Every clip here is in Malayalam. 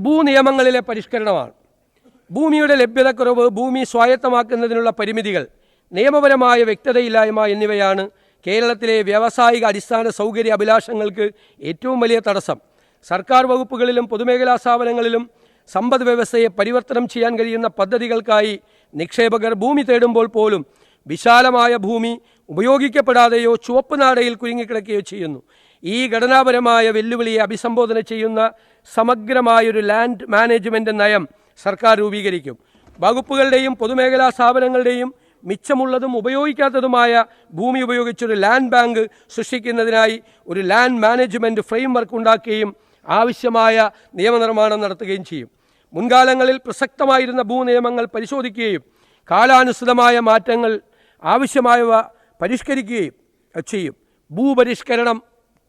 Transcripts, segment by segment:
ഭൂനിയമങ്ങളിലെ പരിഷ്കരണമാണ്. ഭൂമിയുടെ ലഭ്യതക്കുറവ്, ഭൂമി സ്വായത്തമാക്കുന്നതിനുള്ള പരിമിതികൾ, നിയമപരമായ വ്യക്തതയില്ലായ്മ എന്നിവയാണ് കേരളത്തിലെ വ്യാവസായിക അടിസ്ഥാന സൗകര്യ അഭിലാഷങ്ങൾക്ക് ഏറ്റവും വലിയ തടസ്സം. സർക്കാർ വകുപ്പുകളിലും പൊതുമേഖലാ സ്ഥാപനങ്ങളിലും സമ്പദ് വ്യവസ്ഥയെ പരിവർത്തനം ചെയ്യാൻ കഴിയുന്ന പദ്ധതികൾക്കായി നിക്ഷേപകർ ഭൂമി തേടുമ്പോൾ പോലും വിശാലമായ ഭൂമി ഉപയോഗിക്കപ്പെടാതെയോ ചുവപ്പ് നാടയിൽ കുരുങ്ങിക്കിടക്കുകയോ ചെയ്യുന്നു. ഈ ഘടനാപരമായ വെല്ലുവിളിയെ അഭിസംബോധന ചെയ്യുന്ന സമഗ്രമായൊരു ലാൻഡ് മാനേജ്മെൻറ്റ് നയം സർക്കാർ രൂപീകരിക്കും. വകുപ്പുകളുടെയും പൊതുമേഖലാ സ്ഥാപനങ്ങളുടെയും മിച്ചമുള്ളതും ഉപയോഗിക്കാത്തതുമായ ഭൂമി ഉപയോഗിച്ചൊരു ലാൻഡ് ബാങ്ക് സൃഷ്ടിക്കുന്നതിനായി ഒരു ലാൻഡ് മാനേജ്മെൻറ്റ് ഫ്രെയിംവർക്ക് ഉണ്ടാക്കുകയും ആവശ്യമായ നിയമനിർമ്മാണം നടത്തുകയും ചെയ്യും. മുൻകാലങ്ങളിൽ പ്രസക്തമായിരുന്ന ഭൂനിയമങ്ങൾ പരിശോധിക്കുകയും കാലാനുസൃതമായ മാറ്റങ്ങൾ ആവശ്യമായവ പരിഷ്കരിക്കുകയും ചെയ്യും. ഭൂപരിഷ്കരണം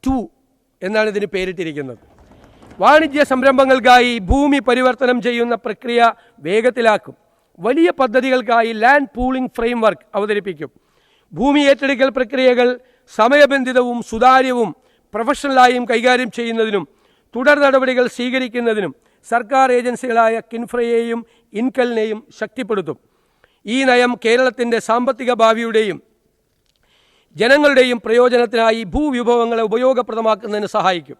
2 എന്നാണ് ഇതിന് പേരിട്ടിരിക്കുന്നത്. വാണിജ്യ സംരംഭങ്ങൾക്കായി ഭൂമി പരിവർത്തനം ചെയ്യുന്ന പ്രക്രിയ വേഗത്തിലാക്കും. വലിയ പദ്ധതികൾക്കായി ലാൻഡ് പൂളിംഗ് ഫ്രെയിംവർക്ക് അവതരിപ്പിക്കും. ഭൂമി ഏറ്റെടുക്കൽ പ്രക്രിയകൾ സമയബന്ധിതവും സുതാര്യവും പ്രൊഫഷണലായും കൈകാര്യം ചെയ്യുന്നതിനും തുടർ നടപടികൾ സ്വീകരിക്കുന്നതിനും സർക്കാർ ഏജൻസികളായ കിൻഫ്രയെയും ഇൻകലിനെയും ശക്തിപ്പെടുത്തും. ഈ നയം കേരളത്തിൻ്റെ സാമ്പത്തിക ഭാവിയുടെയും ജനങ്ങളുടെയും പ്രയോജനത്തിനായി ഭൂവിഭവങ്ങളെ ഉപയോഗപ്രദമാക്കുന്നതിന് സഹായിക്കും.